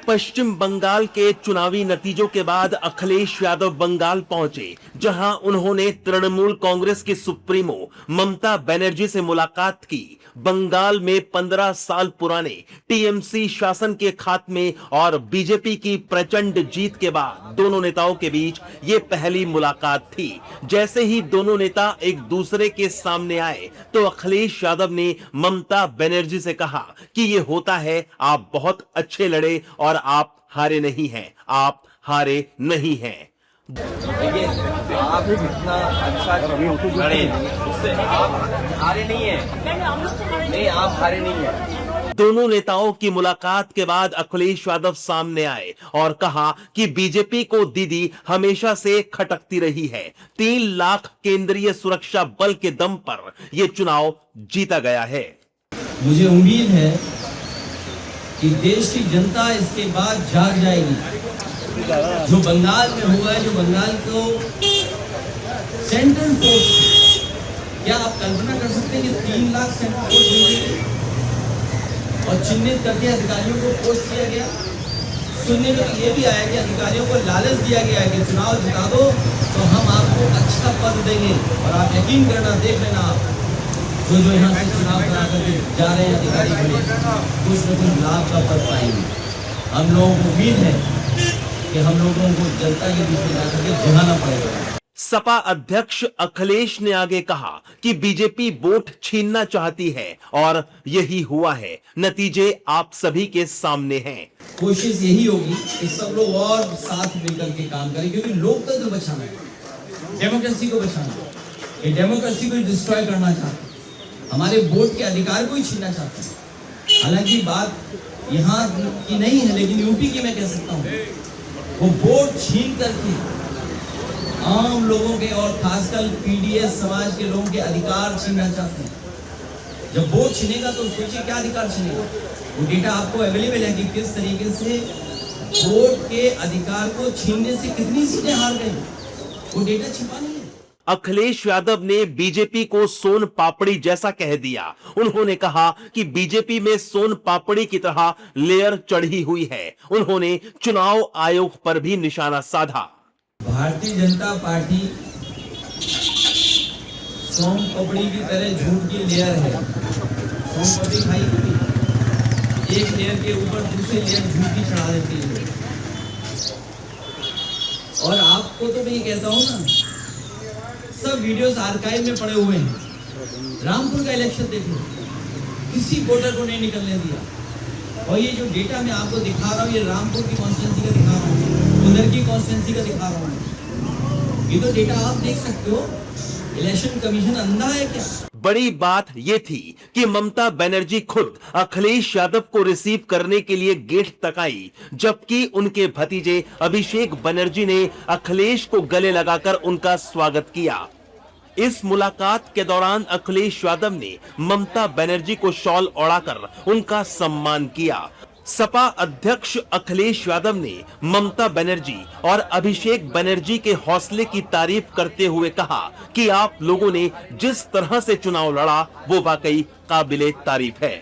पश्चिम बंगाल के चुनावी नतीजों के बाद अखिलेश यादव बंगाल पहुंचे, जहां उन्होंने तृणमूल कांग्रेस की सुप्रीमो ममता बनर्जी से मुलाकात की। बंगाल में 15 साल पुराने टीएमसी शासन के खात्मे और बीजेपी की प्रचंड जीत के बाद दोनों नेताओं के बीच ये पहली मुलाकात थी। जैसे ही दोनों नेता एक दूसरे के सामने आए तो अखिलेश यादव ने ममता बनर्जी से कहा कि ये होता है, आप बहुत अच्छे लड़े और आप हारे नहीं हैं, आप हारे नहीं हैं। देखिए, आप इतना अच्छा लड़े, उससे आप हारे नहीं हैं। नहीं, आप हारे नहीं हैं। दोनों नेताओं की मुलाकात के बाद अखिलेश यादव सामने आए और कहा कि बीजेपी को दीदी हमेशा से खटकती रही है। 3 लाख केंद्रीय सुरक्षा बल के दम पर यह चुनाव जीता गया है। मुझे उम्मीद है कि देश की जनता इसके बाद जाग जाएगी। जो बंगाल में हुआ है, जो बंगाल को सेंट्रल फोर्स, क्या आप कल्पना कर सकते हैं कि 3 लाख सेंट्रल फोर्स मिलेगी और चिन्हित करके अधिकारियों को पोस्ट किया गया। सुनने में तो ये भी आया कि अधिकारियों को लालच दिया गया है कि चुनाव जिता दो तो हम आपको अच्छा पद देंगे, और आप यकीन करना, देख लेना, आप जो यहाँ से चुनाव करा करके जा रहे हैं अधिकारी बने, कुछ न कुछ लाभ का पद पाएंगे। हम लोगों को उम्मीद है कि हम लोगों को जनता के बीच में जाकर के जिताना पड़ेगा। सपा अध्यक्ष अखिलेश ने आगे कहा कि बीजेपी वोट छीनना चाहती है और यही हुआ है। नतीजे आप सभी के सामने हैं। कोशिश यही होगी कि सब लोग और साथ मिलकर के काम करें, क्योंकि लोकतंत्र बचाना है, डेमोक्रेसी को बचाना है। ये डेमोक्रेसी को डिस्ट्रॉय करना चाहते हैं, हमारे वोट के अधिकार को ही छीनना चाहते हैं। हालांकि बात यहाँ की नहीं है, लेकिन यूपी की मैं कह सकता हूँ, वो वोट छीन करके आम लोगों के और खासकर पीडीएस समाज के लोगों के अधिकार छीनना चाहते हैं। जब वोट छीनेगा तो सोचिए क्या अधिकार छीनेगा। वो डेटा आपको अवेलेबल है कि किस तरीके से वोट के अधिकार को छीनने से कितनी सीटें हार गई, वो डेटा छिपा नहीं है। अखिलेश यादव ने बीजेपी को सोन पापड़ी जैसा कह दिया। उन्होंने कहा कि बीजेपी में सोन पापड़ी की तरह लेयर चढ़ी हुई है। उन्होंने चुनाव आयोग पर भी निशाना साधा। भारतीय जनता पार्टी सोन पापड़ी की तरह झूठ की लेयर है। सोन पापड़ी खाई कभी, एक लेयर के ऊपर दूसरी लेयर झूठ की चढ़ा देती है। और आपको तो मैं ये कहता हूं ना, सब वीडियोस आर्काइव में पड़े हुए हैं। रामपुर का इलेक्शन देख लो, किसी वोटर को नहीं निकलने दिया। और ये जो डेटा मैं आपको दिखा रहा हूँ, ये रामपुर की कॉन्स्टिट्यूंसी का दिखा रहा हूँ, उधर की कॉन्स्टिट्यूंसी का दिखा रहा हूँ। ये तो डेटा आप देख सकते हो। इलेक्शन कमीशन अंधा है क्या? बड़ी बात यह थी कि ममता बनर्जी खुद अखिलेश यादव को रिसीव करने के लिए गेट तक आई, जबकि उनके भतीजे अभिषेक बनर्जी ने अखिलेश को गले लगाकर उनका स्वागत किया। इस मुलाकात के दौरान अखिलेश यादव ने ममता बनर्जी को शॉल ओढ़ाकर उनका सम्मान किया। सपा अध्यक्ष अखिलेश यादव ने ममता बनर्जी और अभिषेक बनर्जी के हौसले की तारीफ करते हुए कहा कि आप लोगों ने जिस तरह से चुनाव लड़ा वो वाकई काबिले तारीफ है।